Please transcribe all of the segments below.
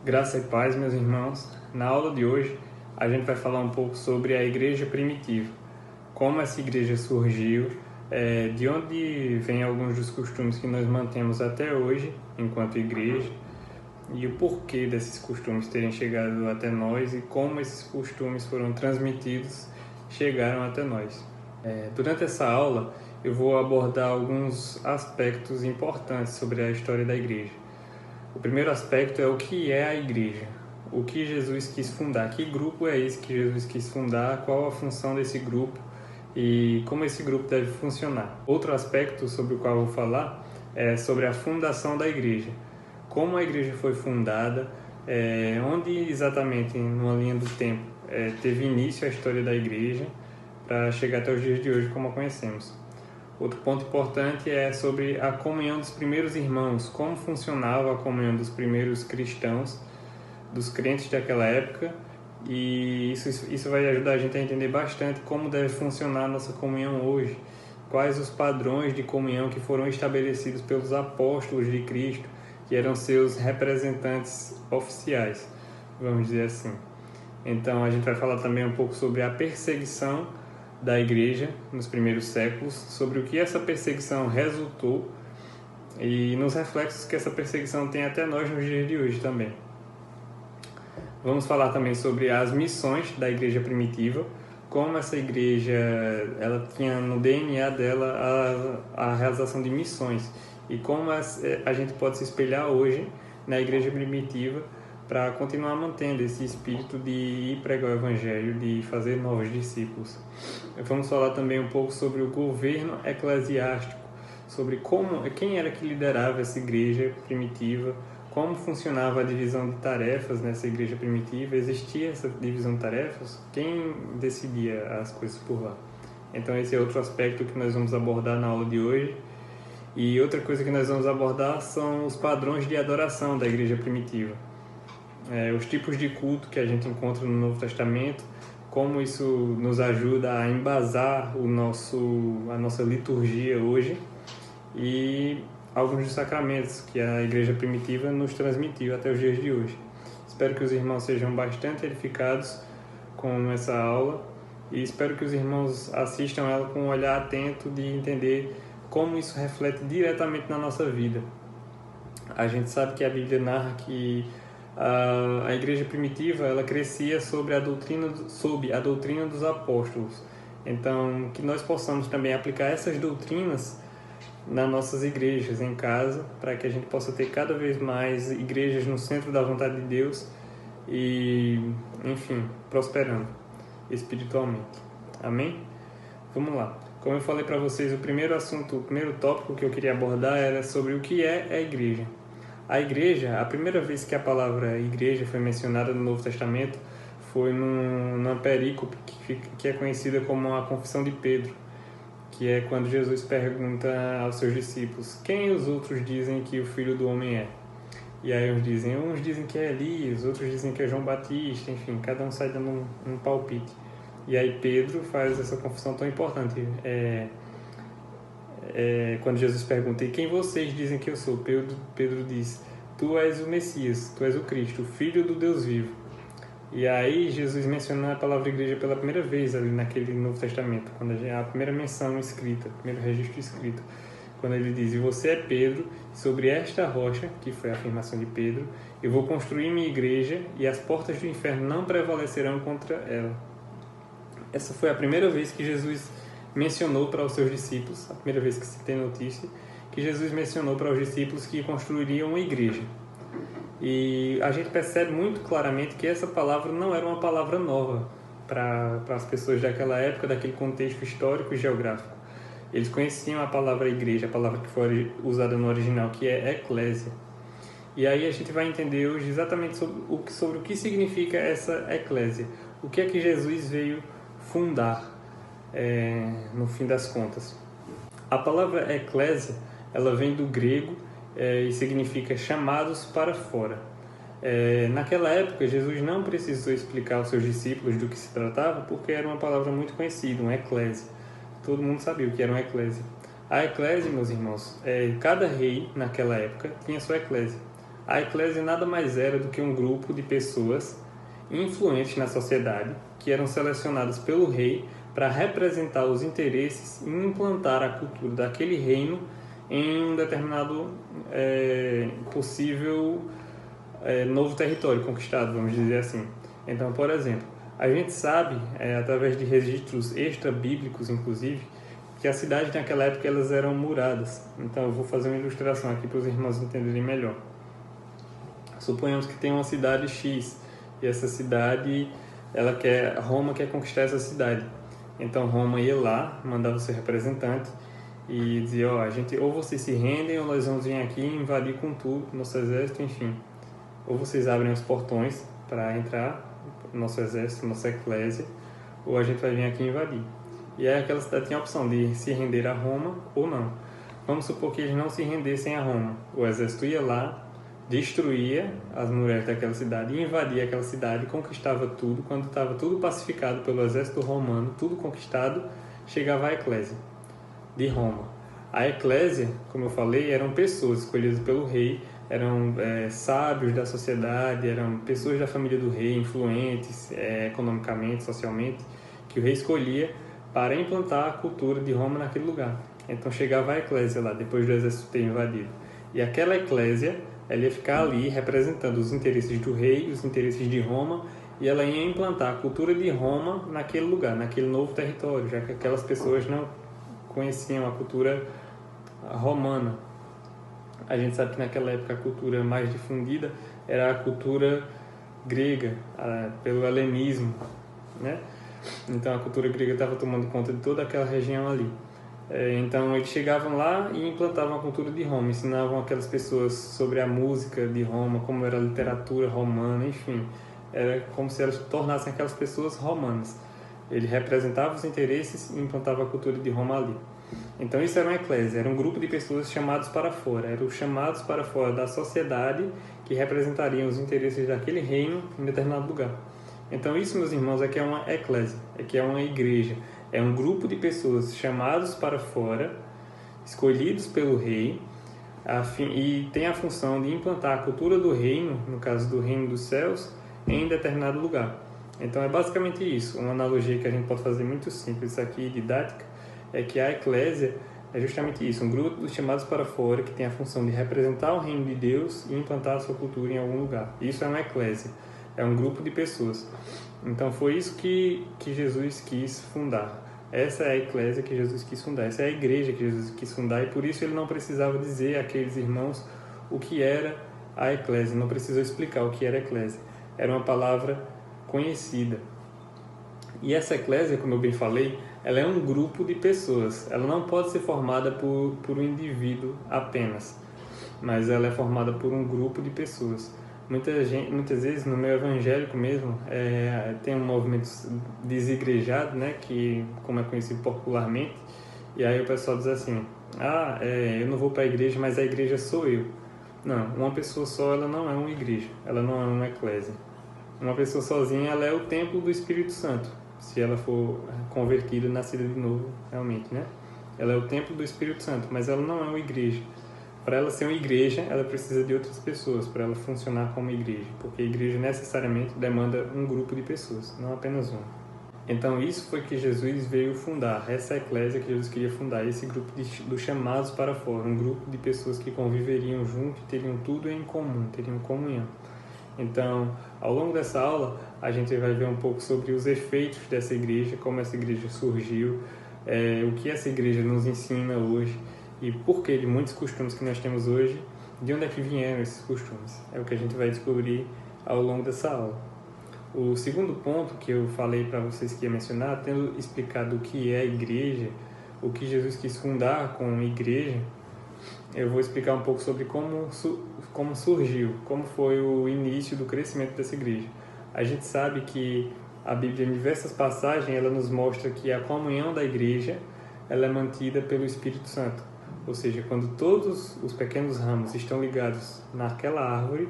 Graça e paz, meus irmãos. Na aula de hoje, a gente vai falar um pouco sobre a igreja primitiva, como essa igreja surgiu, de onde vêm alguns dos costumes que nós mantemos até hoje enquanto igreja, e o porquê desses costumes terem chegado até nós e como esses costumes foram transmitidos e chegaram até nós. Durante essa aula, eu vou abordar alguns aspectos importantes sobre a história da igreja. O primeiro aspecto é o que é a igreja, o que Jesus quis fundar, que grupo é esse que Jesus quis fundar, qual a função desse grupo e como esse grupo deve funcionar. Outro aspecto sobre o qual eu vou falar é sobre a fundação da igreja, como a igreja foi fundada, onde exatamente, numa linha do tempo, teve início a história da igreja para chegar até os dias de hoje como a conhecemos. Outro ponto importante é sobre a comunhão dos primeiros irmãos, como funcionava a comunhão dos primeiros cristãos, dos crentes daquela época, e isso vai ajudar a gente a entender bastante como deve funcionar a nossa comunhão hoje, quais os padrões de comunhão que foram estabelecidos pelos apóstolos de Cristo, que eram seus representantes oficiais, vamos dizer assim. Então a gente vai falar também um pouco sobre a perseguição da igreja nos primeiros séculos, sobre o que essa perseguição resultou e nos reflexos que essa perseguição tem até nós nos dias de hoje também. Vamos falar também sobre as missões da igreja primitiva, como essa igreja ela tinha no DNA dela a realização de missões e como a gente pode se espelhar hoje na igreja primitiva para continuar mantendo esse espírito de ir pregar o evangelho, de fazer novos discípulos. Vamos falar também um pouco sobre o governo eclesiástico, sobre quem era que liderava essa igreja primitiva, como funcionava a divisão de tarefas nessa igreja primitiva, existia essa divisão de tarefas, quem decidia as coisas por lá. Então esse é outro aspecto que nós vamos abordar na aula de hoje. E outra coisa que nós vamos abordar são os padrões de adoração da igreja primitiva. Os tipos de culto que a gente encontra no Novo Testamento, como isso nos ajuda a embasar a nossa liturgia hoje e alguns dos sacramentos que a igreja primitiva nos transmitiu até os dias de hoje. Espero que os irmãos sejam bastante edificados com essa aula e espero que os irmãos assistam ela com um olhar atento de entender como isso reflete diretamente na nossa vida. A gente sabe que a Bíblia narra que a igreja primitiva ela crescia sob a doutrina dos apóstolos. Então, que nós possamos também aplicar essas doutrinas nas nossas igrejas, em casa, para que a gente possa ter cada vez mais igrejas no centro da vontade de Deus e, enfim, prosperando espiritualmente. Amém? Vamos lá. Como eu falei para vocês, o primeiro tópico que eu queria abordar era sobre o que é a igreja. A igreja, a primeira vez que a palavra igreja foi mencionada no Novo Testamento foi numa perícope que é conhecida como a Confissão de Pedro, que é quando Jesus pergunta aos seus discípulos: quem os outros dizem que o Filho do Homem é? E aí uns dizem que é Elias, outros dizem que é João Batista, enfim, cada um sai dando um palpite. E aí Pedro faz essa confissão tão importante. Quando Jesus pergunta: e quem vocês dizem que eu sou? Pedro diz: tu és o Messias, tu és o Cristo, o Filho do Deus vivo. E aí Jesus menciona a palavra igreja pela primeira vez ali naquele Novo Testamento, quando a primeira menção escrita, o primeiro registro escrito, quando ele diz: e você é Pedro, sobre esta rocha, que foi a afirmação de Pedro, eu vou construir minha igreja e as portas do inferno não prevalecerão contra ela. Essa foi a primeira vez que Jesus mencionou para os seus discípulos, a primeira vez que se tem notícia, que Jesus mencionou para os discípulos que construiriam uma igreja. E a gente percebe muito claramente que essa palavra não era uma palavra nova para as pessoas daquela época, daquele contexto histórico e geográfico. Eles conheciam a palavra igreja, a palavra que foi usada no original, que é eclésia. E aí a gente vai entender hoje exatamente sobre o que significa essa eclésia. O que é que Jesus veio fundar, no fim das contas. A palavra eclésia, ela vem do grego e significa chamados para fora. Naquela época, Jesus não precisou explicar aos seus discípulos do que se tratava, porque era uma palavra muito conhecida, uma eclésia. Todo mundo sabia o que era uma eclésia. A eclésia, meus irmãos, cada rei naquela época tinha sua eclésia. A eclésia nada mais era do que um grupo de pessoas influentes na sociedade que eram selecionadas pelo rei para representar os interesses e implantar a cultura daquele reino em um determinado possível novo território conquistado, vamos dizer assim. Então, por exemplo, a gente sabe, através de registros extra-bíblicos, inclusive, que as cidades naquela época elas eram muradas. Então, eu vou fazer uma ilustração aqui para os irmãos entenderem melhor. Suponhamos que tem uma cidade X e essa cidade, Roma quer conquistar essa cidade. Então, Roma ia lá, mandava o seu representante e dizia, ou vocês se rendem ou nós vamos vir aqui invadir com tudo, nosso exército, enfim. Ou vocês abrem os portões para entrar nosso exército, nossa eclésia, ou a gente vai vir aqui invadir. E aí aquela cidade tinha a opção de se render a Roma ou não. Vamos supor que eles não se rendessem a Roma. O exército ia lá, destruía as muralhas daquela cidade, invadia aquela cidade, conquistava tudo. Quando estava tudo pacificado pelo exército romano, tudo conquistado, chegava a eclésia de Roma. A eclésia, como eu falei, eram pessoas escolhidas pelo rei, eram sábios da sociedade, eram pessoas da família do rei, influentes economicamente, socialmente, que o rei escolhia para implantar a cultura de Roma naquele lugar. Então chegava a eclésia lá, depois do exército ter invadido. E aquela eclésia, ela ia ficar ali representando os interesses do rei, os interesses de Roma, e ela ia implantar a cultura de Roma naquele lugar, naquele novo território, já que aquelas pessoas não conheciam a cultura romana. A gente sabe que naquela época a cultura mais difundida era a cultura grega, pelo helenismo, né? Então a cultura grega estava tomando conta de toda aquela região ali. Então eles chegavam lá e implantavam a cultura de Roma, ensinavam aquelas pessoas sobre a música de Roma, como era a literatura romana, enfim. Era como se elas tornassem aquelas pessoas romanas. Ele representava os interesses e implantava a cultura de Roma ali. Então isso era uma eclésia, era um grupo de pessoas chamados para fora, eram os chamados para fora da sociedade que representariam os interesses daquele reino em determinado lugar. Então isso, meus irmãos, é que é uma eclésia, é que é uma igreja, é um grupo de pessoas chamados para fora, escolhidos pelo rei, e tem a função de implantar a cultura do reino, no caso do reino dos céus, em determinado lugar. Então é basicamente isso, uma analogia que a gente pode fazer muito simples aqui, didática, é que a eclésia é justamente isso, um grupo dos chamados para fora que tem a função de representar o reino de Deus e implantar a sua cultura em algum lugar. Isso é uma eclésia, é um grupo de pessoas. Então foi isso que Jesus quis fundar. Essa é a eclésia que Jesus quis fundar, essa é a igreja que Jesus quis fundar, e por isso ele não precisava dizer àqueles irmãos o que era a eclésia, não precisou explicar o que era a eclésia. Era uma palavra conhecida. E essa eclésia, como eu bem falei, ela é um grupo de pessoas. Ela não pode ser formada por um indivíduo apenas, mas ela é formada por um grupo de pessoas. Muitas vezes, no meio evangélico mesmo, tem um movimento desigrejado, né, que, como é conhecido popularmente, e aí o pessoal diz assim, eu não vou para a igreja, mas a igreja sou eu. Não, uma pessoa só, ela não é uma igreja, ela não é uma eclésia. Uma pessoa sozinha, ela é o templo do Espírito Santo, se ela for convertida, nascida de novo, realmente, né? Ela é o templo do Espírito Santo, mas ela não é uma igreja. Para ela ser uma igreja, ela precisa de outras pessoas, para ela funcionar como igreja, porque a igreja necessariamente demanda um grupo de pessoas, não apenas uma. Então isso foi que Jesus veio fundar, essa eclésia que Jesus queria fundar, esse grupo dos chamados para fora, um grupo de pessoas que conviveriam junto e teriam tudo em comum, teriam comunhão. Então, ao longo dessa aula, a gente vai ver um pouco sobre os efeitos dessa igreja, como essa igreja surgiu, o que essa igreja nos ensina hoje e por que de muitos costumes que nós temos hoje, de onde é que vieram esses costumes. É o que a gente vai descobrir ao longo dessa aula. O segundo ponto que eu falei para vocês que ia mencionar, tendo explicado o que é a igreja, o que Jesus quis fundar com a igreja, eu vou explicar um pouco sobre como surgiu, como foi o início do crescimento dessa igreja. A gente sabe que a Bíblia, em diversas passagens, ela nos mostra que a comunhão da igreja ela é mantida pelo Espírito Santo. Ou seja, quando todos os pequenos ramos estão ligados naquela árvore,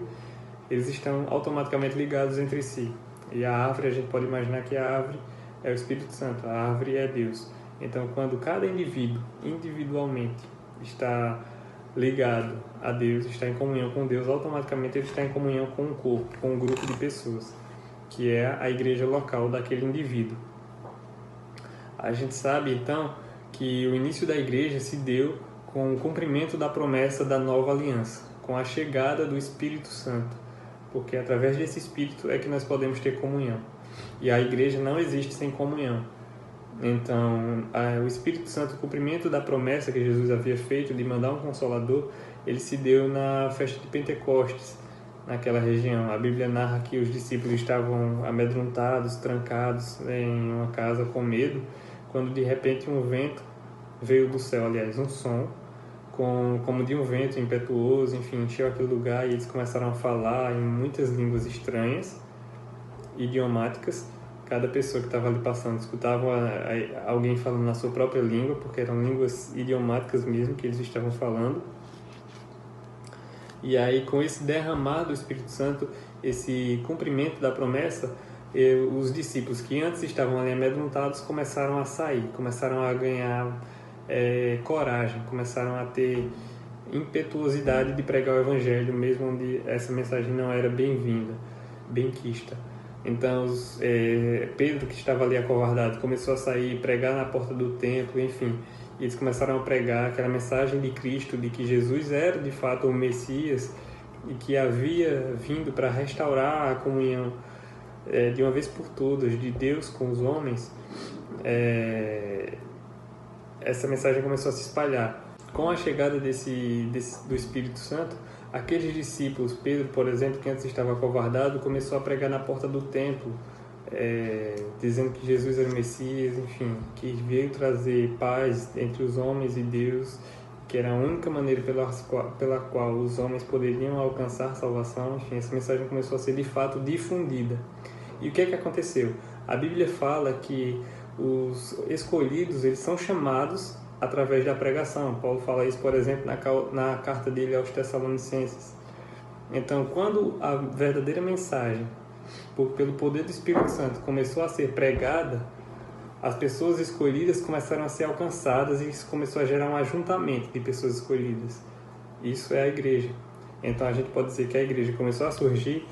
eles estão automaticamente ligados entre si. E a árvore, a gente pode imaginar que a árvore é o Espírito Santo, a árvore é Deus. Então, quando cada indivíduo, individualmente, está ligado a Deus, está em comunhão com Deus, automaticamente ele está em comunhão com o corpo, com um grupo de pessoas, que é a igreja local daquele indivíduo. A gente sabe, então, que o início da igreja se deu com o cumprimento da promessa da nova aliança, com a chegada do Espírito Santo, porque através desse Espírito é que nós podemos ter comunhão. E a igreja não existe sem comunhão. Então, o Espírito Santo, o cumprimento da promessa que Jesus havia feito de mandar um Consolador, ele se deu na festa de Pentecostes, naquela região. A Bíblia narra que os discípulos estavam amedrontados, trancados em uma casa com medo, quando de repente um vento veio do céu, aliás, um som, como de um vento impetuoso, enfim, encheu aquele lugar e eles começaram a falar em muitas línguas estranhas, idiomáticas. Cada pessoa que estava ali passando escutava alguém falando na sua própria língua, porque eram línguas idiomáticas mesmo que eles estavam falando. E aí, com esse derramar do Espírito Santo, esse cumprimento da promessa, os discípulos que antes estavam ali amedrontados começaram a sair, começaram a ganhar coragem, começaram a ter impetuosidade de pregar o Evangelho, mesmo onde essa mensagem não era bem-vinda, benquista. Então, Pedro, que estava ali acovardado, começou a sair, pregar na porta do templo, enfim. E eles começaram a pregar aquela mensagem de Cristo, de que Jesus era de fato o Messias e que havia vindo para restaurar a comunhão de uma vez por todas de Deus com os homens. Essa mensagem começou a se espalhar. Com a chegada do Espírito Santo, aqueles discípulos, Pedro, por exemplo, que antes estava acovardado, começou a pregar na porta do templo, dizendo que Jesus era o Messias, enfim, que veio trazer paz entre os homens e Deus, que era a única maneira pela qual os homens poderiam alcançar salvação. Enfim, essa mensagem começou a ser de fato difundida. E o que é que aconteceu? A Bíblia fala que os escolhidos, eles são chamados através da pregação. Paulo fala isso, por exemplo, na carta dele aos Tessalonicenses. Então, quando a verdadeira mensagem, pelo poder do Espírito Santo, começou a ser pregada, as pessoas escolhidas começaram a ser alcançadas e isso começou a gerar um ajuntamento de pessoas escolhidas. Isso é a igreja. Então, a gente pode dizer que a igreja começou a surgir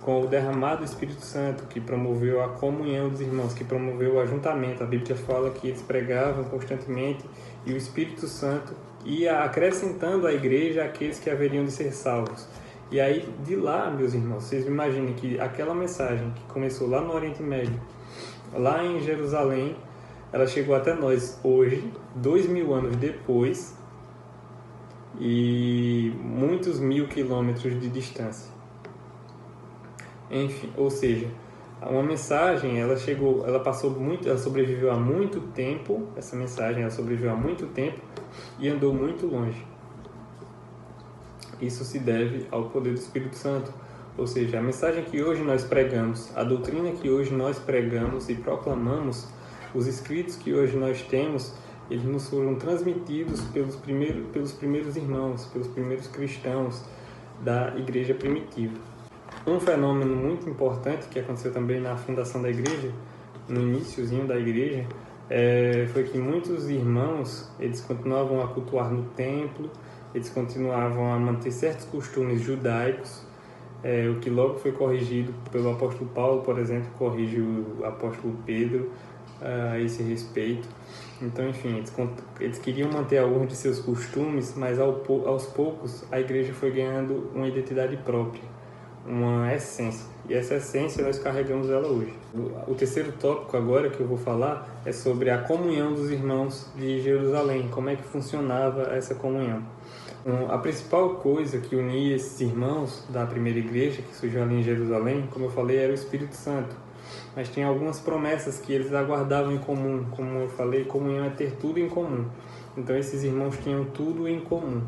com o derramado do Espírito Santo, que promoveu a comunhão dos irmãos, que promoveu o ajuntamento. A Bíblia fala que eles pregavam constantemente e o Espírito Santo ia acrescentando à igreja aqueles que haveriam de ser salvos. E aí, de lá, meus irmãos, vocês imaginem que aquela mensagem que começou lá no Oriente Médio, lá em Jerusalém, ela chegou até nós hoje, 2000 anos depois, e muitos mil quilômetros de distância. Enfim, ou seja, uma mensagem, ela sobreviveu há muito tempo, essa mensagem ela sobreviveu há muito tempo e andou muito longe. Isso se deve ao poder do Espírito Santo, ou seja, a mensagem que hoje nós pregamos, a doutrina que hoje nós pregamos e proclamamos, os escritos que hoje nós temos, eles nos foram transmitidos pelos primeiros irmãos, pelos primeiros cristãos da igreja primitiva. Um fenômeno muito importante que aconteceu também na fundação da igreja, no iniciozinho da igreja, foi que muitos irmãos, eles continuavam a cultuar no templo, eles continuavam a manter certos costumes judaicos, o que logo foi corrigido pelo apóstolo Paulo, por exemplo, corrige o apóstolo Pedro a esse respeito. Então, enfim, eles queriam manter alguns de seus costumes, mas aos poucos a igreja foi ganhando uma identidade própria, uma essência. E essa essência nós carregamos ela hoje. O terceiro tópico agora que eu vou falar é sobre a comunhão dos irmãos de Jerusalém. Como é que funcionava essa comunhão? A principal coisa que unia esses irmãos da primeira igreja, que surgiu ali em Jerusalém, como eu falei, era o Espírito Santo. Mas tinha algumas promessas que eles aguardavam em comum. Como eu falei, comunhão é ter tudo em comum. Então esses irmãos tinham tudo em comum.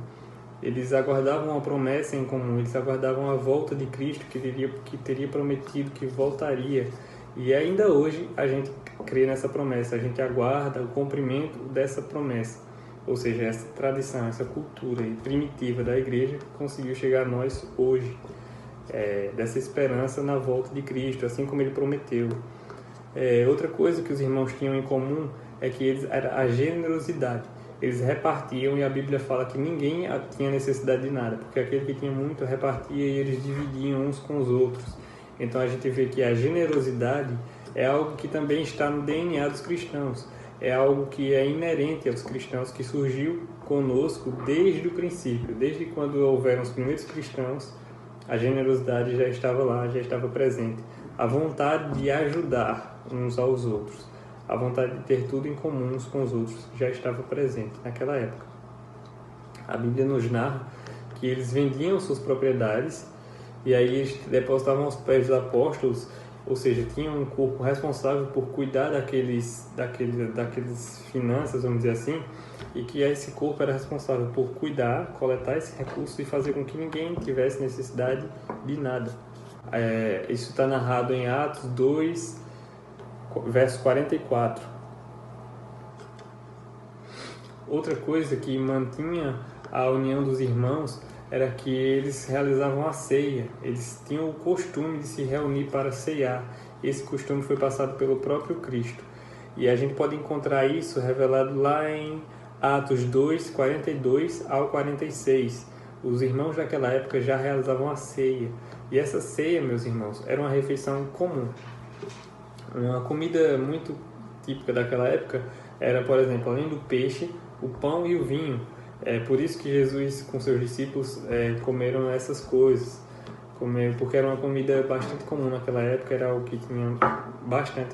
Eles aguardavam a promessa em comum, eles aguardavam a volta de Cristo, que teria prometido que voltaria. E ainda hoje a gente crê nessa promessa, a gente aguarda o cumprimento dessa promessa. Ou seja, essa tradição, essa cultura primitiva da igreja conseguiu chegar a nós hoje, dessa esperança na volta de Cristo, assim como ele prometeu. Outra coisa que os irmãos tinham em comum é que era a generosidade. eles repartiam, e a Bíblia fala que ninguém tinha necessidade de nada, porque aquele que tinha muito repartia e eles dividiam uns com os outros. Então a gente vê que a generosidade é algo que também está no DNA dos cristãos, é algo que é inerente aos cristãos, que surgiu conosco desde o princípio, desde quando houveram os primeiros cristãos, a generosidade já estava lá, já estava presente. A vontade de ajudar uns aos outros, a vontade de ter tudo em comum uns com os outros já estava presente naquela época. A Bíblia nos narra que eles vendiam suas propriedades e aí eles depositavam aos pés dos apóstolos, ou seja, tinham um corpo responsável por cuidar daqueles finanças, vamos dizer assim, e que esse corpo era responsável por cuidar, coletar esse recurso e fazer com que ninguém tivesse necessidade de nada. Isso está narrado em Atos 2, verso 44. Outra coisa que mantinha a união dos irmãos era que eles realizavam a ceia, eles tinham o costume de se reunir para ceiar. Esse costume foi passado pelo próprio Cristo. E a gente pode encontrar isso revelado lá em Atos 2, 42 ao 46. Os irmãos daquela época já realizavam a ceia. E essa ceia, meus irmãos, era uma refeição comum. Uma comida muito típica daquela época era, por exemplo, além do peixe, o pão e o vinho. É por isso que Jesus com seus discípulos comeram essas coisas, porque era uma comida bastante comum naquela época, era algo que tinha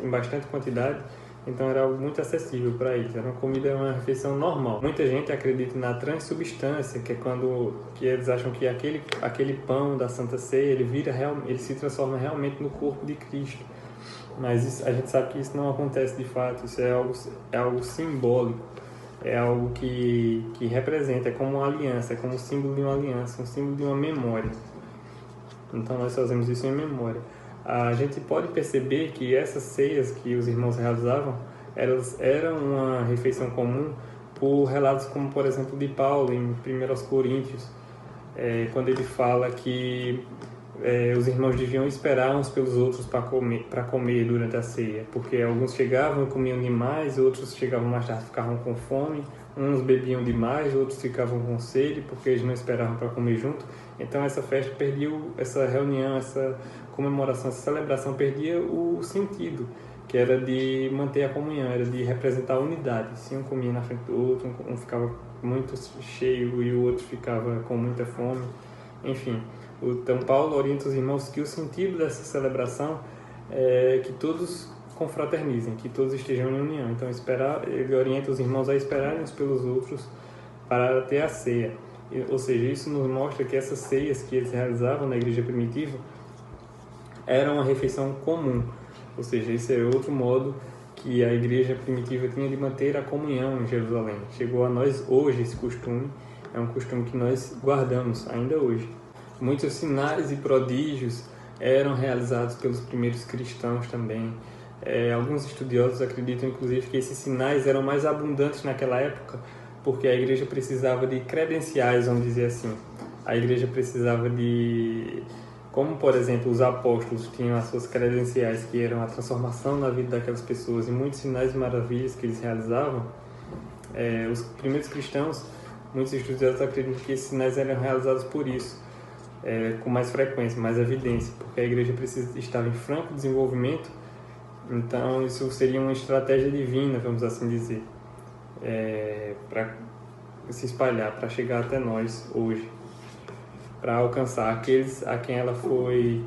em bastante quantidade, então era algo muito acessível para eles, era uma refeição normal. Muita gente acredita na transubstância, que é quando eles acham que aquele pão da Santa Ceia ele se transforma realmente no corpo de Cristo, mas a gente sabe que isso não acontece de fato, isso é algo simbólico. É algo que representa, é como uma aliança, é como um símbolo de uma aliança, um símbolo de uma memória. Então nós fazemos isso em memória. A gente pode perceber que essas ceias que os irmãos realizavam, elas eram uma refeição comum por relatos como, por exemplo, de Paulo em 1 Coríntios, quando ele fala que os irmãos deviam esperar uns pelos outros para comer durante a ceia, porque alguns chegavam e comiam demais, outros chegavam mais tarde e ficavam com fome, uns bebiam demais, outros ficavam com sede, porque eles não esperavam para comer junto. Então essa festa perdia, essa reunião, essa comemoração, essa celebração perdia o sentido, que era de manter a comunhão, era de representar a unidade. Se um comia na frente do outro, um ficava muito cheio e o outro ficava com muita fome, enfim. Então Paulo orienta os irmãos que o sentido dessa celebração é que todos confraternizem, que todos estejam em união. Então ele orienta os irmãos a esperarem uns pelos outros para ter a ceia. Ou seja, isso nos mostra que essas ceias que eles realizavam na igreja primitiva eram uma refeição comum. Ou seja, esse é outro modo que a igreja primitiva tinha de manter a comunhão em Jerusalém. Chegou a nós hoje esse costume, é um costume que nós guardamos ainda hoje. Muitos sinais e prodígios eram realizados pelos primeiros cristãos também. Alguns estudiosos acreditam, inclusive, que esses sinais eram mais abundantes naquela época, porque a igreja precisava de credenciais, vamos dizer assim. A igreja precisava de... Como, por exemplo, os apóstolos tinham as suas credenciais, que eram a transformação na vida daquelas pessoas, e muitos sinais e maravilhas que eles realizavam, os primeiros cristãos, muitos estudiosos acreditam que esses sinais eram realizados por isso. Com mais frequência, mais evidência, porque a igreja estava em franco desenvolvimento, então isso seria uma estratégia divina, vamos assim dizer, para se espalhar, para chegar até nós hoje, para alcançar aqueles a quem ela foi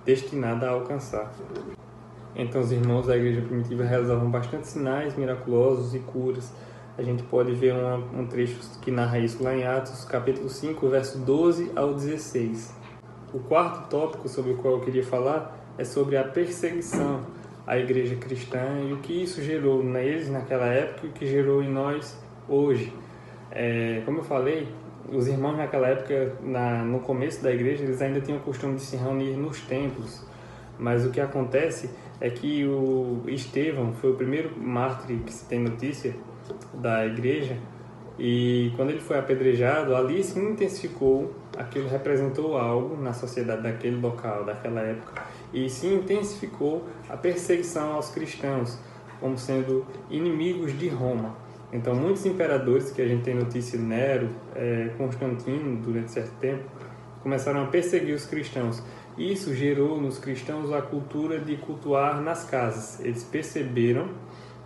destinada a alcançar. Então os irmãos da igreja primitiva realizavam bastante sinais miraculosos e curas. A gente pode ver um trecho que narra isso lá em Atos, capítulo 5, verso 12 ao 16. O quarto tópico sobre o qual eu queria falar é sobre a perseguição à igreja cristã e o que isso gerou neles naquela época e o que gerou em nós hoje. Como eu falei, os irmãos naquela época, no começo da igreja, eles ainda tinham o costume de se reunir nos templos. Mas o que acontece é que o Estevão foi o primeiro mártir que se tem notícia da igreja, e quando ele foi apedrejado, ali se intensificou, aquilo representou algo na sociedade daquele local, daquela época, e se intensificou a perseguição aos cristãos como sendo inimigos de Roma. Então, muitos imperadores que a gente tem notícia, Nero, Constantino, durante certo tempo, começaram a perseguir os cristãos. Isso gerou nos cristãos a cultura de cultuar nas casas. Eles perceberam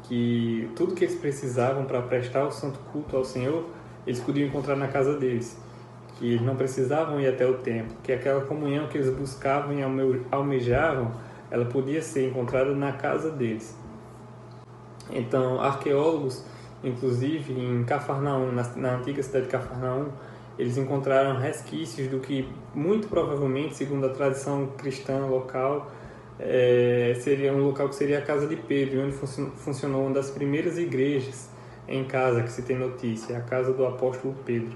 que tudo que eles precisavam para prestar o santo culto ao Senhor, eles podiam encontrar na casa deles. Que eles não precisavam ir até o templo, que aquela comunhão que eles buscavam e almejavam, ela podia ser encontrada na casa deles. Então, arqueólogos, inclusive em Cafarnaum, na antiga cidade de Cafarnaum, eles encontraram resquícios do que, muito provavelmente, segundo a tradição cristã local, seria um local que seria a casa de Pedro, onde funcionou uma das primeiras igrejas em casa que se tem notícia, a casa do apóstolo Pedro.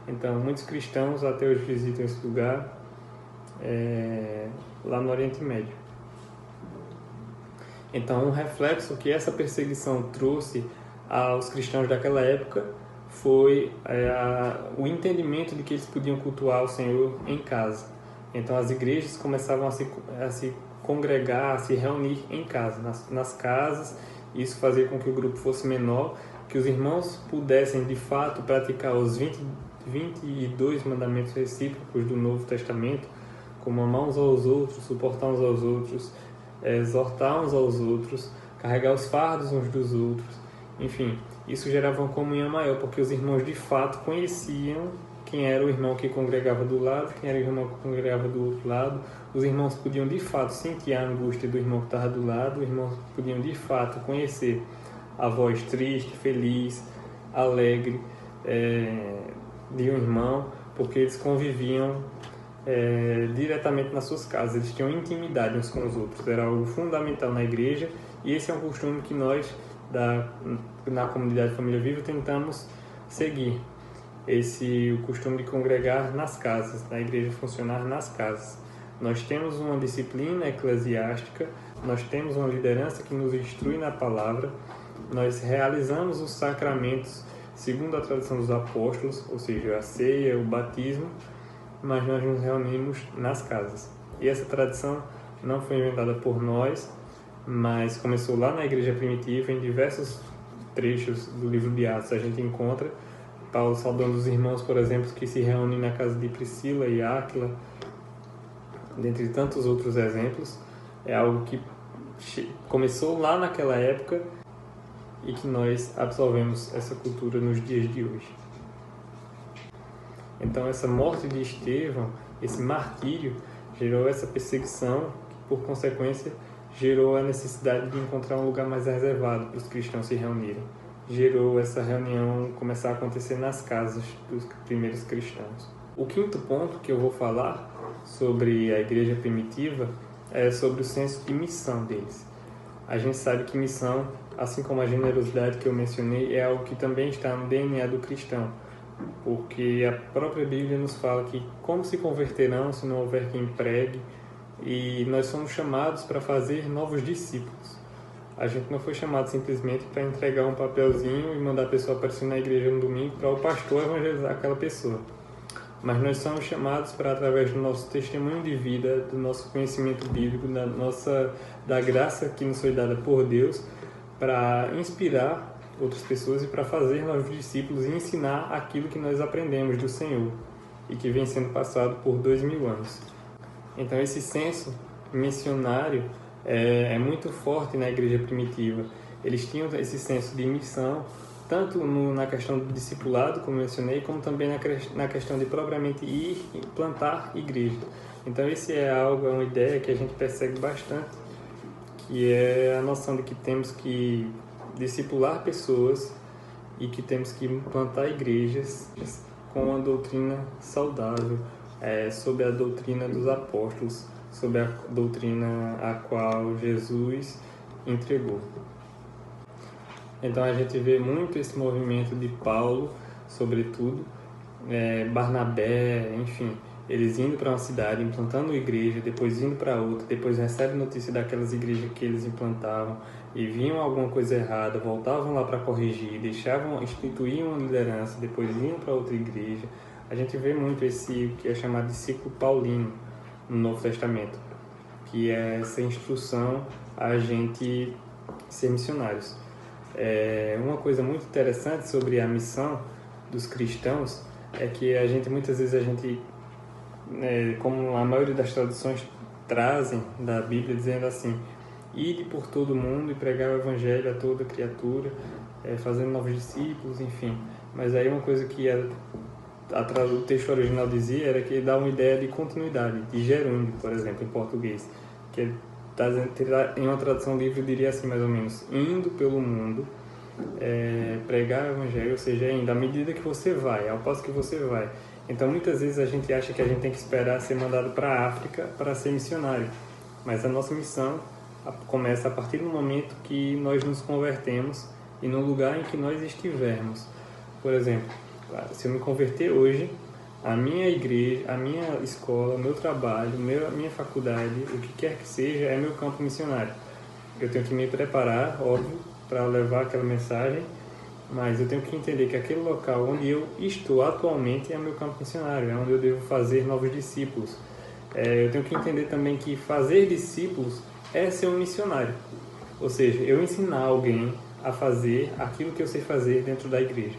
Então, muitos cristãos até hoje visitam esse lugar lá no Oriente Médio. Então, um reflexo que essa perseguição trouxe aos cristãos daquela época foi o entendimento de que eles podiam cultuar o Senhor em casa. Então, as igrejas começavam a se congregar, a se reunir em casa, nas casas. Isso fazia com que o grupo fosse menor, que os irmãos pudessem, de fato, praticar os 22 mandamentos recíprocos do Novo Testamento, como amar uns aos outros, suportar uns aos outros, exortar uns aos outros, carregar os fardos uns dos outros. Enfim, isso gerava uma comunhão maior, porque os irmãos de fato conheciam quem era o irmão que congregava do lado, quem era o irmão que congregava do outro lado. Os irmãos podiam de fato sentir a angústia do irmão que estava do lado, os irmãos podiam de fato conhecer a voz triste, feliz, alegre de um irmão, porque eles conviviam diretamente nas suas casas, eles tinham intimidade uns com os outros, era algo fundamental na igreja, e esse é um costume que nós, na comunidade Família Viva, tentamos seguir, o costume de congregar nas casas, da igreja funcionar nas casas. Nós temos uma disciplina eclesiástica, nós temos uma liderança que nos instrui na palavra, nós realizamos os sacramentos segundo a tradição dos apóstolos, ou seja, a ceia, o batismo, mas nós nos reunimos nas casas. E essa tradição não foi inventada por nós, mas começou lá na igreja primitiva. Em diversos trechos do livro de Atos a gente encontra Paulo saudando os irmãos, por exemplo, que se reúnem na casa de Priscila e Áquila, dentre tantos outros exemplos. É algo que começou lá naquela época e que nós absorvemos essa cultura nos dias de hoje. Então, essa morte de Estevão, esse martírio, gerou essa perseguição, que, por consequência, gerou a necessidade de encontrar um lugar mais reservado para os cristãos se reunirem. Gerou essa reunião começar a acontecer nas casas dos primeiros cristãos. O quinto ponto que eu vou falar sobre a igreja primitiva é sobre o senso de missão deles. A gente sabe que missão, assim como a generosidade que eu mencionei, é algo que também está no DNA do cristão, porque a própria Bíblia nos fala que como se converterão se não houver quem pregue, e nós somos chamados para fazer novos discípulos. A gente não foi chamado simplesmente para entregar um papelzinho e mandar a pessoa aparecer na igreja no domingo para o pastor evangelizar aquela pessoa. Mas nós somos chamados para, através do nosso testemunho de vida, do nosso conhecimento bíblico, da graça que nos foi dada por Deus, para inspirar outras pessoas e para fazer novos discípulos e ensinar aquilo que nós aprendemos do Senhor e que vem sendo passado por 2000 anos. Então, esse senso missionário é muito forte na igreja primitiva. Eles tinham esse senso de missão, tanto na questão do discipulado, como mencionei, como também na questão de propriamente ir e plantar igreja. Então, esse é uma ideia que a gente persegue bastante, que é a noção de que temos que discipular pessoas e que temos que plantar igrejas com uma doutrina saudável, sob a doutrina dos apóstolos, sob a doutrina a qual Jesus entregou. Então a gente vê muito esse movimento de Paulo, sobretudo, Barnabé, enfim, eles indo para uma cidade, implantando uma igreja, depois indo para outra, depois recebem notícia daquelas igrejas que eles implantavam e viam alguma coisa errada, voltavam lá para corrigir, instituíam uma liderança, depois iam para outra igreja. A gente vê muito esse que é chamado de ciclo paulino no Novo Testamento, que é essa instrução a gente ser missionários. Uma coisa muito interessante sobre a missão dos cristãos é que muitas vezes como a maioria das traduções trazem da Bíblia, dizendo assim: ide por todo o mundo e pregar o evangelho a toda criatura, fazendo novos discípulos, enfim. Mas aí uma coisa que o texto original dizia era que ele dá uma ideia de continuidade, de gerúndio, por exemplo, em português, que em uma tradução livre diria assim, mais ou menos: indo pelo mundo, pregar o evangelho, ou seja, ainda à medida que você vai, ao passo que você vai. Então muitas vezes a gente acha que a gente tem que esperar ser mandado para a África para ser missionário, mas a nossa missão começa a partir do momento que nós nos convertemos e no lugar em que nós estivermos. Por exemplo, se eu me converter hoje, a minha igreja, a minha escola, o meu trabalho, a minha faculdade, o que quer que seja, é meu campo missionário. Eu tenho que me preparar, óbvio, para levar aquela mensagem, mas eu tenho que entender que aquele local onde eu estou atualmente é meu campo missionário, é onde eu devo fazer novos discípulos. Eu tenho que entender também que fazer discípulos é ser um missionário, ou seja, eu ensinar alguém a fazer aquilo que eu sei fazer dentro da igreja.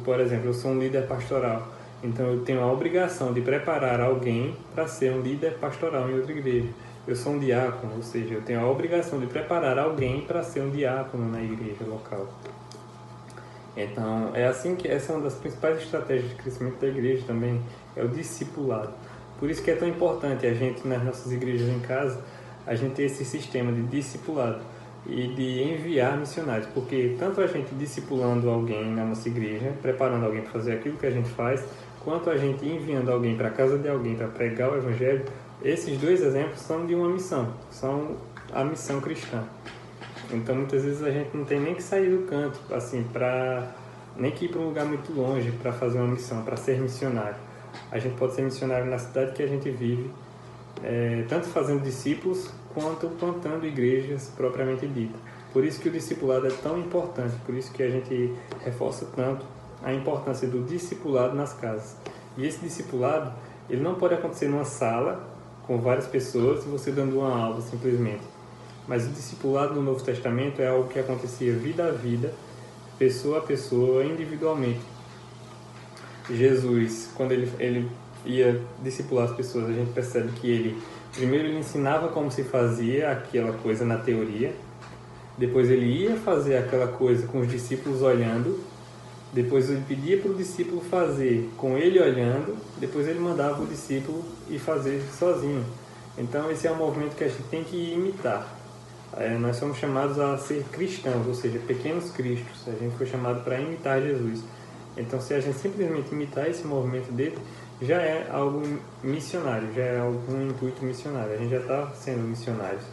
Por exemplo, eu sou um líder pastoral, então eu tenho a obrigação de preparar alguém para ser um líder pastoral em outra igreja. Eu sou um diácono, ou seja, eu tenho a obrigação de preparar alguém para ser um diácono na igreja local. Então, essa é uma das principais estratégias de crescimento da igreja também, é o discipulado. Por isso que é tão importante a gente, nas nossas igrejas em casa, a gente ter esse sistema de discipulado e de enviar missionários, porque tanto a gente discipulando alguém na nossa igreja, preparando alguém para fazer aquilo que a gente faz, quanto a gente enviando alguém para a casa de alguém para pregar o evangelho, esses dois exemplos são de uma missão, são a missão cristã. Então muitas vezes a gente não tem nem que sair do canto, assim, nem que ir para um lugar muito longe para fazer uma missão, para ser missionário. A gente pode ser missionário na cidade que a gente vive, tanto fazendo discípulos quanto plantando igrejas propriamente dita. Por isso que o discipulado é tão importante, por isso que a gente reforça tanto a importância do discipulado nas casas. E esse discipulado, ele não pode acontecer numa sala com várias pessoas e você dando uma aula simplesmente. Mas o discipulado no Novo Testamento é algo que acontecia vida a vida, pessoa a pessoa, individualmente. Jesus, quando ele ia discipular as pessoas, a gente percebe que primeiro ele ensinava como se fazia aquela coisa na teoria, depois ele ia fazer aquela coisa com os discípulos olhando, depois ele pedia para o discípulo fazer com ele olhando, depois ele mandava o discípulo ir fazer sozinho. Então esse é um movimento que a gente tem que imitar. Nós somos chamados a ser cristãos, ou seja, pequenos cristos. A gente foi chamado para imitar Jesus. Então se a gente simplesmente imitar esse movimento dele, já é algo missionário, já é algum intuito missionário. A gente já está sendo missionários.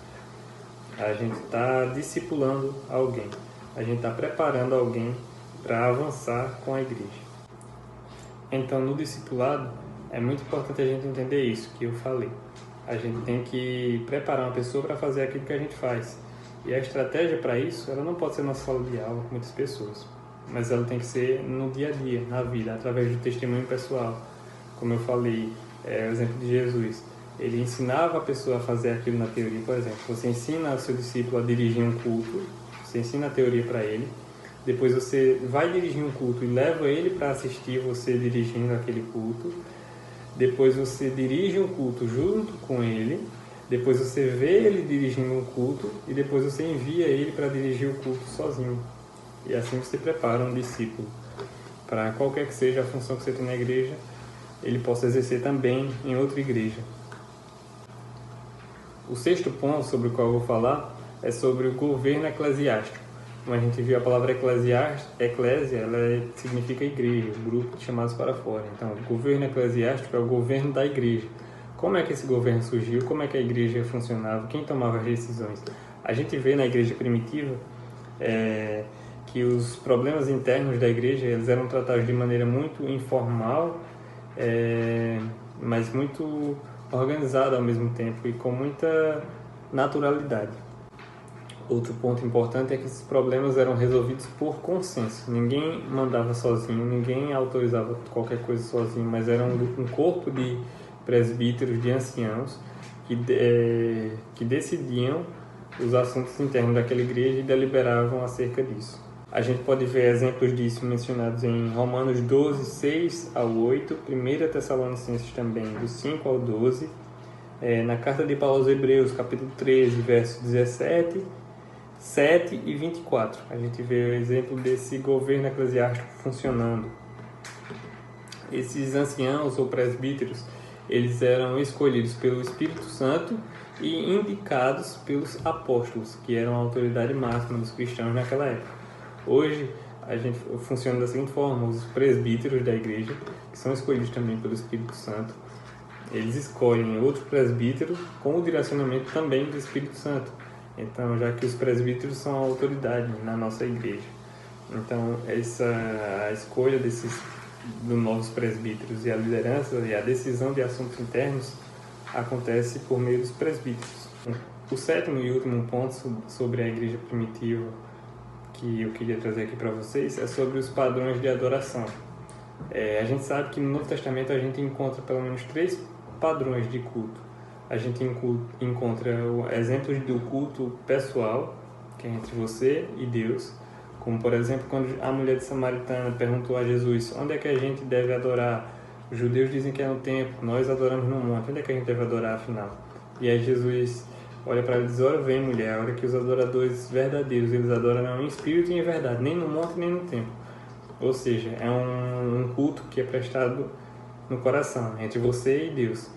A gente está discipulando alguém. A gente está preparando alguém para avançar com a igreja. Então, no discipulado, é muito importante a gente entender isso que eu falei. A gente tem que preparar uma pessoa para fazer aquilo que a gente faz. E a estratégia para isso, ela não pode ser na sala de aula com muitas pessoas, mas ela tem que ser no dia a dia, na vida, através do testemunho pessoal. Como eu falei, o exemplo de Jesus. Ele ensinava a pessoa a fazer aquilo na teoria, por exemplo. Você ensina o seu discípulo a dirigir um culto, você ensina a teoria para ele, depois você vai dirigir um culto e leva ele para assistir você dirigindo aquele culto, depois você dirige um culto junto com ele, depois você vê ele dirigindo um culto e depois você envia ele para dirigir o culto sozinho. E assim você prepara um discípulo para qualquer que seja a função que você tem na igreja, ele possa exercer também em outra igreja. O sexto ponto sobre o qual eu vou falar é sobre o governo eclesiástico. Como a gente viu, a palavra eclésia, ela significa igreja, grupo de chamados para fora. Então, o governo eclesiástico é o governo da igreja. Como é que esse governo surgiu? Como é que a igreja funcionava? Quem tomava as decisões? A gente vê na igreja primitiva que os problemas internos da igreja eles eram tratados de maneira muito informal, mas muito organizada ao mesmo tempo e com muita naturalidade. Outro ponto importante é que esses problemas eram resolvidos por consenso. Ninguém mandava sozinho, ninguém autorizava qualquer coisa sozinho, mas era um corpo de presbíteros, de anciãos, que decidiam os assuntos internos daquela igreja e deliberavam acerca disso. A gente pode ver exemplos disso mencionados em Romanos 12, 6 ao 8, 1 Tessalonicenses também, do 5 ao 12, na carta de Paulo aos Hebreus, capítulo 13, versos 17, 7 e 24. A gente vê o exemplo desse governo eclesiástico funcionando. Esses anciãos ou presbíteros, eles eram escolhidos pelo Espírito Santo e indicados pelos apóstolos, que eram a autoridade máxima dos cristãos naquela época. Hoje, a gente funciona da seguinte forma: os presbíteros da igreja, que são escolhidos também pelo Espírito Santo, eles escolhem outro presbítero com o direcionamento também do Espírito Santo. Então, já que os presbíteros são a autoridade na nossa igreja. Então, a escolha dos novos presbíteros e a liderança e a decisão de assuntos internos acontece por meio dos presbíteros. O sétimo e último ponto sobre a igreja primitiva que eu queria trazer aqui para vocês é sobre os padrões de adoração. A gente sabe que no Novo Testamento a gente encontra pelo menos 3 padrões de culto. A gente encontra exemplos do culto pessoal, que é entre você e Deus, como por exemplo quando a mulher de Samaritana perguntou a Jesus: onde é que a gente deve adorar? Os judeus dizem que é no templo, nós adoramos no monte, onde é que a gente deve adorar afinal? E aí Jesus olha para ela e diz: ora vem, mulher, a hora que os adoradores verdadeiros, eles adoram em espírito e em verdade, nem no monte nem no templo. Ou seja, é um culto que é prestado no coração, entre você e Deus.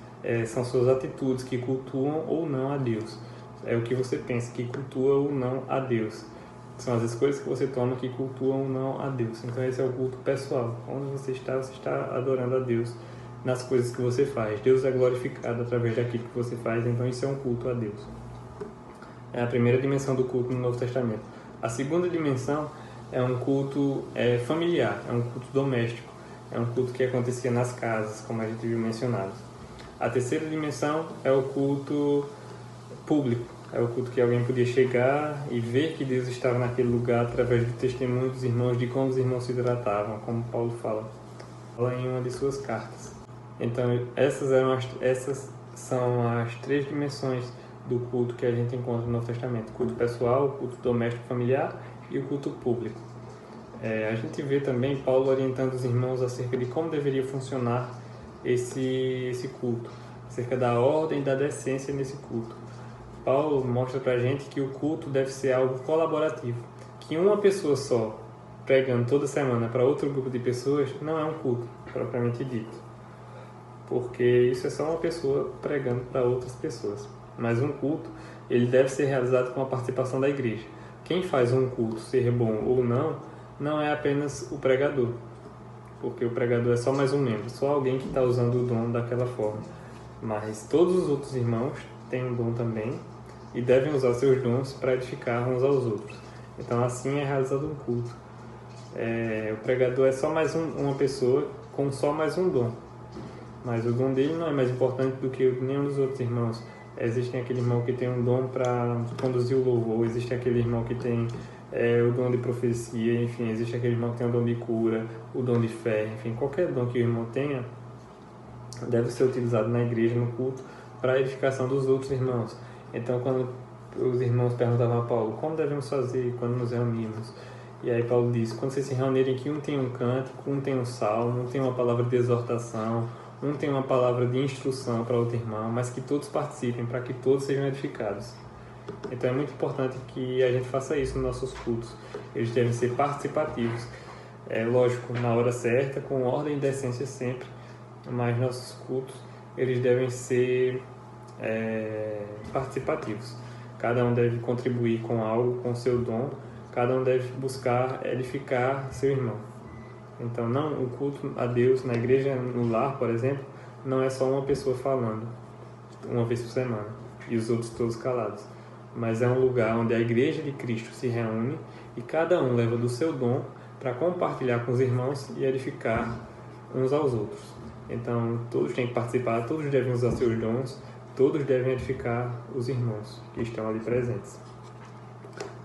São suas atitudes que cultuam ou não a Deus. É o que você pensa que cultua ou não a Deus. São as escolhas que você toma que cultuam ou não a Deus. Então esse é o culto pessoal. Onde você está adorando a Deus nas coisas que você faz. Deus é glorificado através daquilo que você faz, então isso é um culto a Deus. É a primeira dimensão do culto no Novo Testamento. A segunda dimensão é um culto familiar, é um culto doméstico. É um culto que acontecia nas casas, como a gente viu mencionado. A terceira dimensão é o culto público. É o culto que alguém podia chegar e ver que Deus estava naquele lugar através do testemunho dos irmãos, de como os irmãos se tratavam, como Paulo fala em uma de suas cartas. Então, essas são as 3 dimensões do culto que a gente encontra no Novo Testamento: o culto pessoal, o culto doméstico familiar e o culto público. A gente vê também Paulo orientando os irmãos acerca de como deveria funcionar esse culto, acerca da ordem e da decência nesse culto. Paulo mostra pra gente que o culto deve ser algo colaborativo, que uma pessoa só pregando toda semana para outro grupo de pessoas não é um culto propriamente dito, porque isso é só uma pessoa pregando para outras pessoas. Mas um culto, ele deve ser realizado com a participação da igreja. Quem faz um culto ser bom ou não é apenas o pregador, porque o pregador é só mais um membro, só alguém que está usando o dom daquela forma. Mas todos os outros irmãos têm um dom também e devem usar seus dons para edificar uns aos outros. Então assim é realizado um culto. O pregador é só mais uma pessoa com só mais um dom, mas o dom dele não é mais importante do que nenhum dos outros irmãos. Existe aquele irmão que tem um dom para conduzir o louvor, existe aquele irmão que tem o dom de profecia, enfim, existe aquele irmão que tem o dom de cura, o dom de fé, enfim, qualquer dom que o irmão tenha deve ser utilizado na igreja, no culto, para a edificação dos outros irmãos. Então, quando os irmãos perguntavam a Paulo: como devemos fazer quando nos reunimos? E aí Paulo diz: quando vocês se reunirem, que um tem um cântico, um tem um salmo, um tem uma palavra de exortação, um tem uma palavra de instrução para outro irmão, mas que todos participem, para que todos sejam edificados. Então é muito importante que a gente faça isso nos nossos cultos. Eles devem ser participativos. Lógico, na hora certa, com ordem e decência sempre, mas nossos cultos, eles devem ser participativos. Cada um deve contribuir com algo, com seu dom. Cada um deve buscar edificar seu irmão. Então, o culto a Deus na igreja, no lar, por exemplo, não é só uma pessoa falando uma vez por semana e os outros todos calados, mas é um lugar onde a igreja de Cristo se reúne e cada um leva do seu dom para compartilhar com os irmãos e edificar uns aos outros. Então, todos têm que participar, todos devem usar seus dons, todos devem edificar os irmãos que estão ali presentes.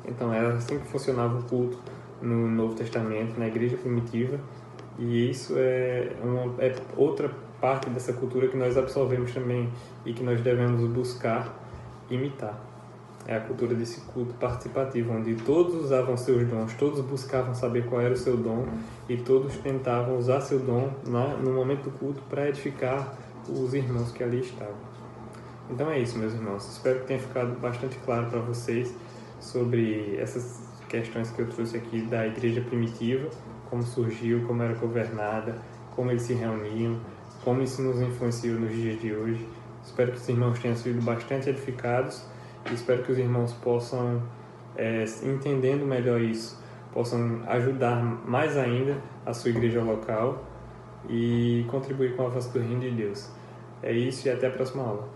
Então, era assim que funcionava o culto no Novo Testamento, na igreja primitiva, e isso é outra parte dessa cultura que nós absorvemos também e que nós devemos buscar imitar. É a cultura desse culto participativo, onde todos usavam seus dons, todos buscavam saber qual era o seu dom e todos tentavam usar seu dom no momento do culto para edificar os irmãos que ali estavam. Então é isso, meus irmãos. Espero que tenha ficado bastante claro para vocês sobre essas questões que eu trouxe aqui da igreja primitiva, como surgiu, como era governada, como eles se reuniam, como isso nos influenciou nos dias de hoje. Espero que os irmãos tenham sido bastante edificados e espero que os irmãos possam, entendendo melhor isso, possam ajudar mais ainda a sua igreja local e contribuir com o avanço do reino de Deus. É isso e até a próxima aula.